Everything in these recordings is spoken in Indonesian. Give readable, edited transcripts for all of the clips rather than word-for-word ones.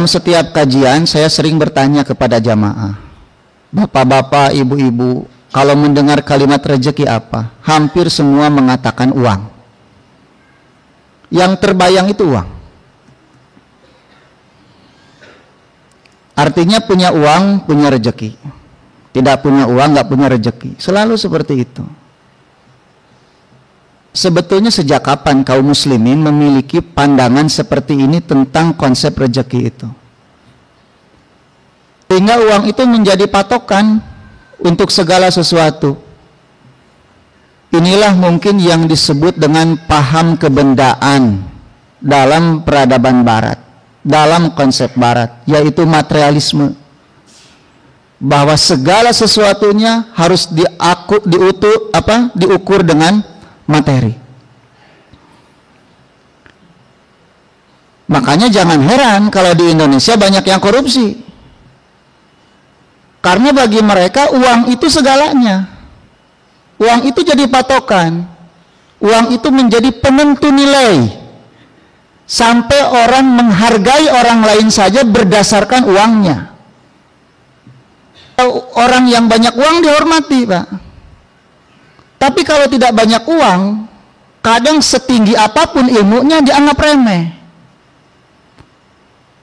dalam setiap kajian saya sering bertanya kepada jamaah, bapak-bapak, ibu-ibu, kalau mendengar kalimat rezeki apa? Hampir semua mengatakan uang. Yang terbayang itu uang. Artinya punya uang, punya rezeki. Tidak punya uang, nggak punya rezeki. Selalu seperti itu. Sebetulnya sejak kapan kaum muslimin memiliki pandangan seperti ini tentang konsep rezeki itu? Sehingga uang itu menjadi patokan untuk segala sesuatu. Inilah mungkin yang disebut dengan paham kebendaan dalam peradaban barat, dalam konsep barat, yaitu materialisme. Bahwa segala sesuatunya harus diukur dengan materi. Makanya jangan heran kalau di Indonesia banyak yang korupsi. Karena bagi mereka uang itu segalanya. Uang itu jadi patokan. Uang itu menjadi penentu nilai. Sampai orang menghargai orang lain saja berdasarkan uangnya. Orang yang banyak uang dihormati, Pak. Tapi kalau tidak banyak uang, kadang setinggi apapun ilmunya dianggap remeh.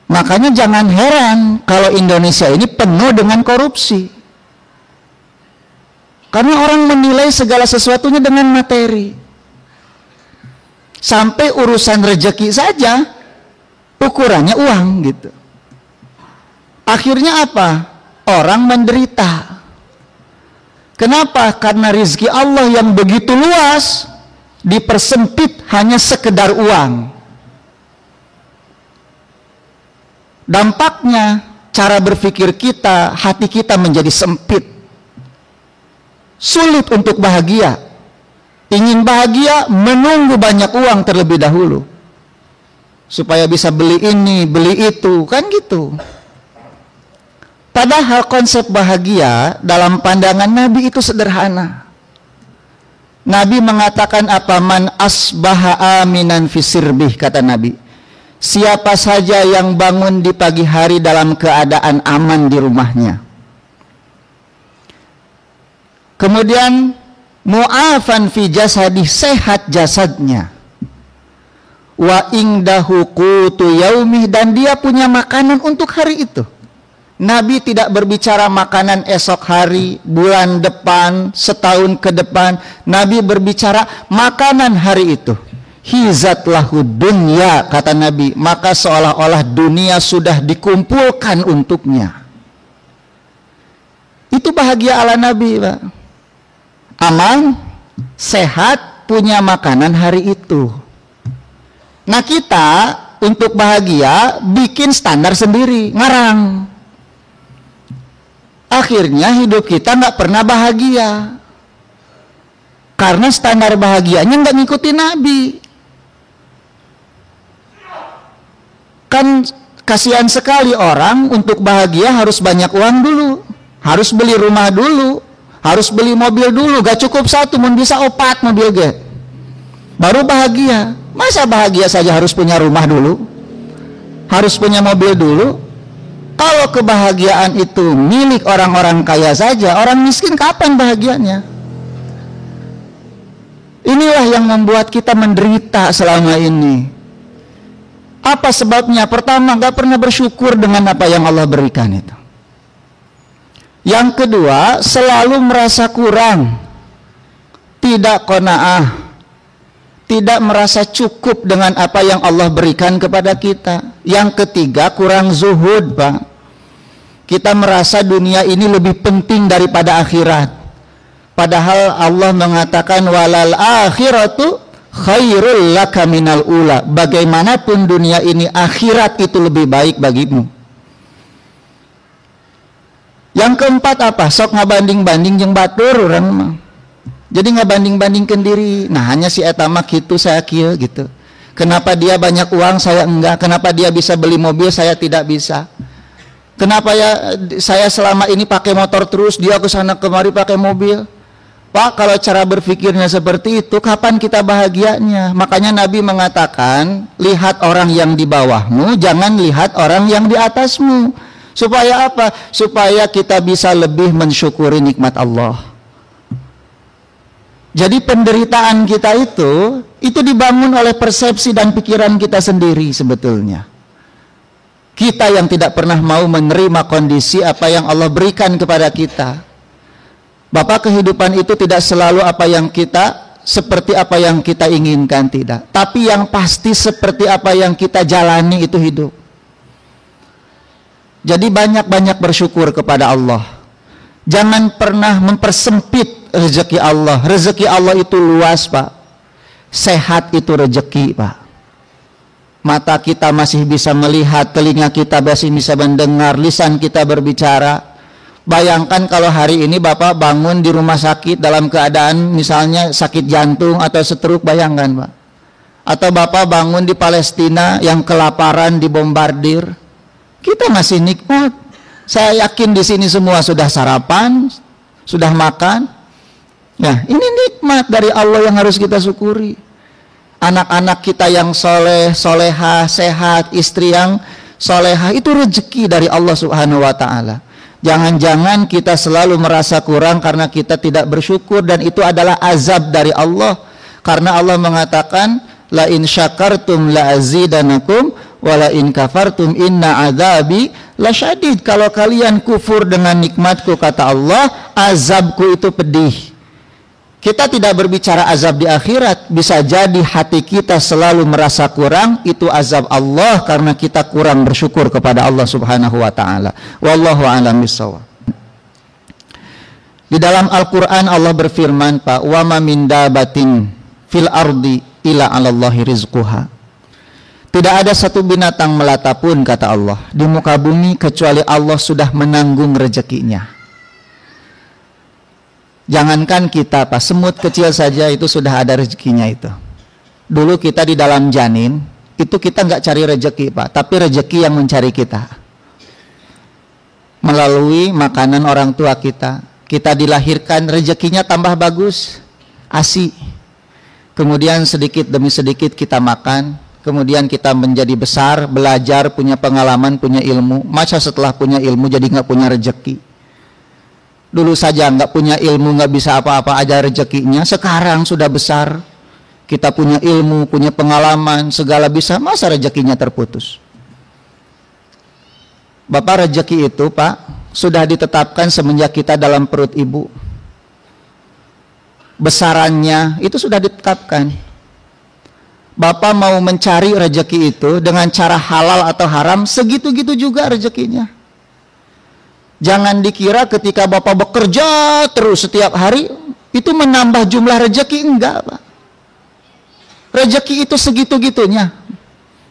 Makanya jangan heran kalau Indonesia ini penuh dengan korupsi. Karena orang menilai segala sesuatunya dengan materi. Sampai urusan rezeki saja ukurannya uang gitu. Akhirnya apa? Orang menderita. Kenapa? Karena rezeki Allah yang begitu luas dipersempit hanya sekedar uang. Dampaknya cara berpikir kita, hati kita menjadi sempit. Sulit untuk bahagia. Ingin bahagia, menunggu banyak uang terlebih dahulu. Supaya bisa beli ini, beli itu, kan gitu. Padahal konsep bahagia dalam pandangan Nabi itu sederhana. Nabi mengatakan apa? Man asbaha aminan fisirbih, kata Nabi. Siapa saja yang bangun di pagi hari dalam keadaan aman di rumahnya. Kemudian mu'afan fi jasadih, sehat jasadnya. Wa indahu qutu yaumih, dan dia punya makanan untuk hari itu. Nabi tidak berbicara makanan esok hari, bulan depan, setahun ke depan. Nabi berbicara makanan hari itu. Hizat lahu dunya, kata Nabi, maka seolah-olah dunia sudah dikumpulkan untuknya. Itu bahagia ala Nabi, Pak. Aman, sehat, punya makanan hari itu. Nah kita untuk bahagia bikin standar sendiri, ngarang. Akhirnya hidup kita nggak pernah bahagia. Karena standar bahagianya nggak ngikutin Nabi. Kan kasihan sekali orang untuk bahagia harus banyak uang dulu. Harus beli rumah dulu. Harus beli mobil dulu. Gak cukup satu, mau bisa 4 mobil ge. Baru bahagia. Masa bahagia saja harus punya rumah dulu? Harus punya mobil dulu? Kalau kebahagiaan itu milik orang-orang kaya saja, orang miskin kapan bahagianya? Inilah yang membuat kita menderita selama ini. Apa sebabnya? Pertama, gak pernah bersyukur dengan apa yang Allah berikan itu. Yang kedua, selalu merasa kurang, tidak qanaah, tidak merasa cukup dengan apa yang Allah berikan kepada kita. Yang ketiga, kurang zuhud, Pak. Kita merasa dunia ini lebih penting daripada akhirat. Padahal Allah mengatakan walal akhiratu khairul laka minal ula. Bagaimanapun dunia ini, akhirat itu lebih baik bagimu. Yang keempat apa? Sok ngabanding-banding jeung batur orang mah. Jadi ngabanding-bandingkeun diri. Nah, hanya si eta mah kitu, saya kieu gitu. Kenapa dia banyak uang, saya enggak? Kenapa dia bisa beli mobil, saya tidak bisa? Kenapa ya saya selama ini pakai motor terus, dia ke sana kemari pakai mobil? Pak, kalau cara berpikirnya seperti itu, kapan kita bahagianya? Makanya Nabi mengatakan, lihat orang yang di bawahmu, jangan lihat orang yang di atasmu. Supaya apa? Supaya kita bisa lebih mensyukuri nikmat Allah. Jadi penderitaan kita itu dibangun oleh persepsi dan pikiran kita sendiri sebetulnya. Kita yang tidak pernah mau menerima kondisi apa yang Allah berikan kepada kita. Bapak, kehidupan itu tidak selalu seperti apa yang kita inginkan, tidak. Tapi yang pasti seperti apa yang kita jalani itu hidup. Jadi banyak-banyak bersyukur kepada Allah. Jangan pernah mempersempit rezeki Allah. Rezeki Allah itu luas, Pak. Sehat itu rezeki, Pak. Mata kita masih bisa melihat, telinga kita masih bisa mendengar, lisan kita berbicara. Bayangkan kalau hari ini Bapak bangun di rumah sakit dalam keadaan misalnya sakit jantung atau stroke, bayangkan Pak. Atau Bapak bangun di Palestina yang kelaparan, dibombardir. Kita masih nikmat. Saya yakin di sini semua sudah sarapan, sudah makan. Ya, ini nikmat dari Allah yang harus kita syukuri. Anak-anak kita yang soleh, solehah, sehat, istri yang solehah, itu rezeki dari Allah Subhanahu wa Ta'ala. Jangan-jangan kita selalu merasa kurang karena kita tidak bersyukur, dan itu adalah azab dari Allah. Karena Allah mengatakan, la in syakartum la azidanakum wa la in kafartum inna azabi lasyadid. Kalau kalian kufur dengan nikmatku, kata Allah, azabku itu pedih. Kita tidak berbicara azab di akhirat. Bisa jadi hati kita selalu merasa kurang, itu azab Allah karena kita kurang bersyukur kepada Allah Subhanahu wa Ta'ala. Wallahu a'lam bishawab. Di dalam Al-Quran Allah berfirman, Pak, wa ma min dabatin fil ardi ila 'alallahi rizquha. Tidak ada satu binatang melata pun, kata Allah, di muka bumi kecuali Allah sudah menanggung rezekinya. Jangankan kita, Pak, semut kecil saja itu sudah ada rezekinya itu. Dulu kita di dalam janin, itu kita nggak cari rezeki, Pak, tapi rezeki yang mencari kita. Melalui makanan orang tua kita, kita dilahirkan, rezekinya tambah bagus, ASI. Kemudian sedikit demi sedikit kita makan, kemudian kita menjadi besar, belajar, punya pengalaman, punya ilmu. Masa setelah punya ilmu jadi nggak punya rezeki? Dulu saja nggak punya ilmu, nggak bisa apa-apa aja rezekinya. Sekarang sudah besar, kita punya ilmu, punya pengalaman, segala bisa, masa rezekinya terputus? Bapak, rezeki itu, Pak, sudah ditetapkan semenjak kita dalam perut ibu. Besarannya itu sudah ditetapkan. Bapak mau mencari rezeki itu dengan cara halal atau haram, segitu-gitu juga rezekinya. Jangan dikira ketika Bapak bekerja terus setiap hari itu menambah jumlah rezeki, enggak, Pak. Rezeki itu segitu-gitunya.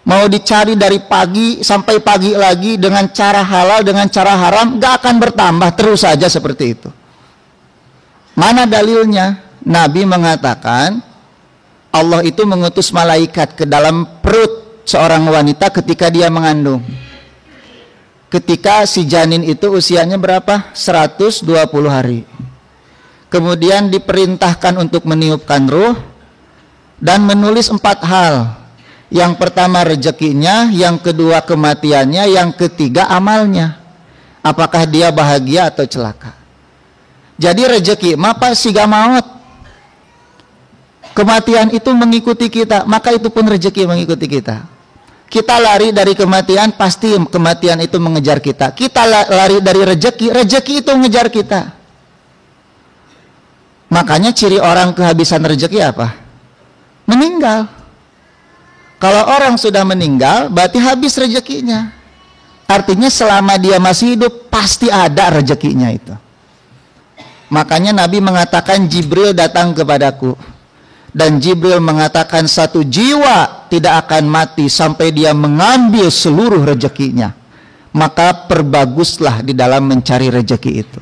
Mau dicari dari pagi sampai pagi lagi dengan cara halal, dengan cara haram, enggak akan bertambah, terus saja seperti itu. Mana dalilnya? Nabi mengatakan Allah itu mengutus malaikat ke dalam perut seorang wanita ketika dia mengandung. Ketika si janin itu usianya berapa? 120 hari. Kemudian diperintahkan untuk meniupkan ruh dan menulis 4 hal. Yang pertama rezekinya, yang kedua kematiannya, yang ketiga amalnya. Apakah dia bahagia atau celaka. Jadi rezeki maka siga maut. Kematian itu mengikuti kita, maka itu pun rezeki mengikuti kita. Kita lari dari kematian, pasti kematian itu mengejar kita. Kita lari dari rezeki, rezeki itu mengejar kita. Makanya ciri orang kehabisan rezeki apa? Meninggal. Kalau orang sudah meninggal, berarti habis rezekinya. Artinya selama dia masih hidup, pasti ada rezekinya itu. Makanya Nabi mengatakan, Jibril datang kepadaku. Dan Jibril mengatakan, satu jiwa tidak akan mati sampai dia mengambil seluruh rezekinya. Maka perbaguslah di dalam mencari rezeki itu.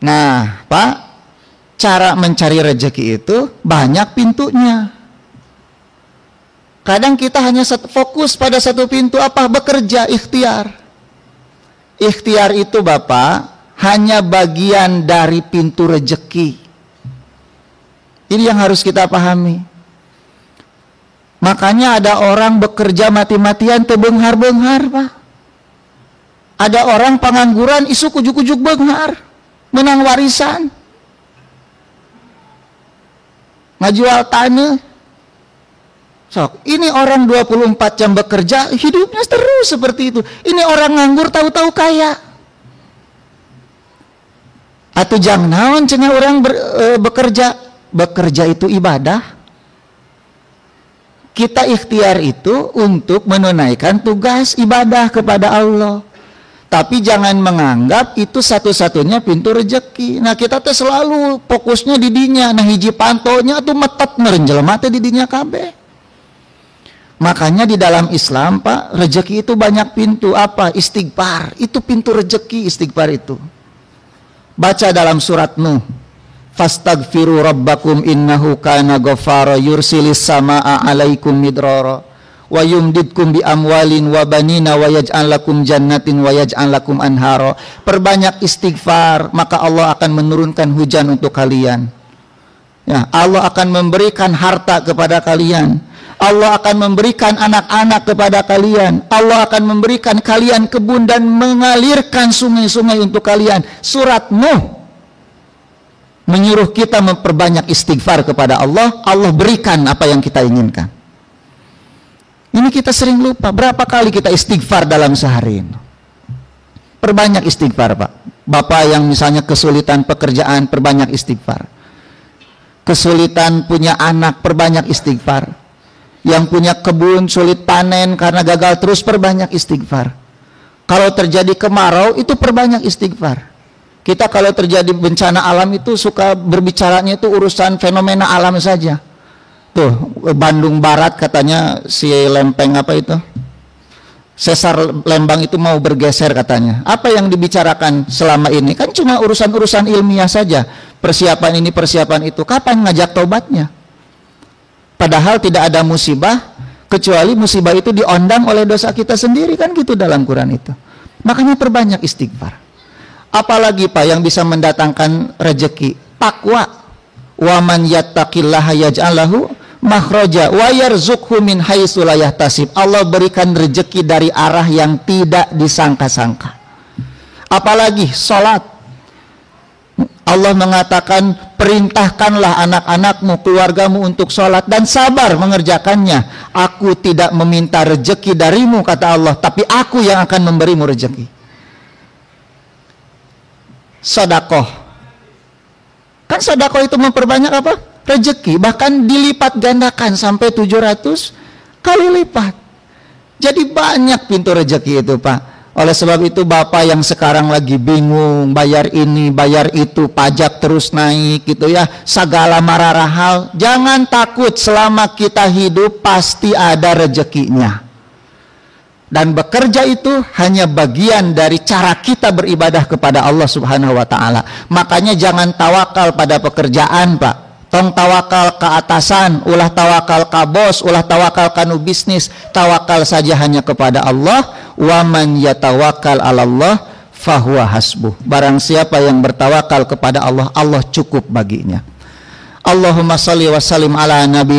Nah, Pak, cara mencari rezeki itu banyak pintunya. Kadang kita hanya fokus pada satu pintu, apa? Bekerja, ikhtiar. Ikhtiar itu, Bapak, hanya bagian dari pintu rejeki. Ini yang harus kita pahami. Makanya ada orang bekerja mati-matian tebenghar-benghar, Pak. Ada orang pengangguran isu kujuk-kujuk benghar, menang warisan, ngajual tanah. Sok, ini orang 24 jam bekerja, hidupnya terus seperti itu. Ini orang nganggur tahu-tahu kaya. Atau jangan naon cenah orang bekerja. Bekerja itu ibadah. Kita ikhtiar itu untuk menunaikan tugas ibadah kepada Allah. Tapi jangan menganggap itu satu-satunya pintu rezeki. Nah kita tuh selalu fokusnya di dinya. Nah hiji pantonya tuh metet merenjelema teh di dinya kabeh. Makanya di dalam Islam, Pak, rezeki itu banyak pintu. Apa? Istighfar. Itu pintu rezeki, istighfar itu. Baca dalam surat Nuh. Fastaghfiru rabbakum innahu kana ghaffara yursilis samaa 'alaikum midrara wa yumdidkum bi amwalin wa banina wa yaj'al lakum jannatin wa yaj'al lakum anhara. Perbanyak istighfar, maka Allah akan menurunkan hujan untuk kalian. Ya, Allah akan memberikan harta kepada kalian. Allah akan memberikan anak-anak kepada kalian. Allah akan memberikan kalian kebun dan mengalirkan sungai-sungai untuk kalian. Surat Nuh menyuruh kita memperbanyak istighfar kepada Allah. Allah berikan apa yang kita inginkan. Ini kita sering lupa. Berapa kali kita istighfar dalam sehari ini? Perbanyak istighfar, Pak. Bapak yang misalnya kesulitan pekerjaan, perbanyak istighfar. Kesulitan punya anak, perbanyak istighfar. Yang punya kebun sulit panen karena gagal terus, perbanyak istighfar. Kalau terjadi kemarau, itu perbanyak istighfar. Kita kalau terjadi bencana alam itu suka berbicaranya itu urusan fenomena alam saja. Tuh, Bandung Barat katanya si lempeng apa itu? Sesar Lembang itu mau bergeser katanya. Apa yang dibicarakan selama ini? Kan cuma urusan-urusan ilmiah saja. Persiapan ini, persiapan itu. Kapan ngajak taubatnya? Padahal tidak ada musibah kecuali musibah itu diondang oleh dosa kita sendiri, kan gitu dalam Quran itu. Makanya perbanyak istighfar. Apalagi Pak yang bisa mendatangkan rezeki? Takwa. Wa man yattaqillaha yaj'al lahu makhraja wa yarzuqhu min haitsu la yahtasib. Allah berikan rezeki dari arah yang tidak disangka-sangka. Apalagi salat. Allah mengatakan, perintahkanlah anak-anakmu, keluargamu untuk sholat dan sabar mengerjakannya. Aku tidak meminta rezeki darimu, kata Allah, tapi aku yang akan memberimu rezeki. Sedekah. Kan sedekah itu memperbanyak apa? Rezeki, bahkan dilipat gandakan sampai 700 kali lipat. Jadi banyak pintu rezeki itu, Pak. Oleh sebab itu Bapak yang sekarang lagi bingung, bayar ini, bayar itu, pajak terus naik gitu ya, segala marah hal, jangan takut, selama kita hidup pasti ada rezekinya. Dan bekerja itu hanya bagian dari cara kita beribadah kepada Allah Subhanahu wa taala. Makanya jangan tawakal pada pekerjaan, Pak. Tong tawakal ke atasan, ulah tawakal ke bos, ulah tawakal ke nu bisnis. Tawakal saja hanya kepada Allah. Wa man yatawakkal 'alallah fahuwa hasbuh. Barang siapa yang bertawakal kepada Allah, Allah cukup baginya. Allahumma shalli wa sallim ala nabi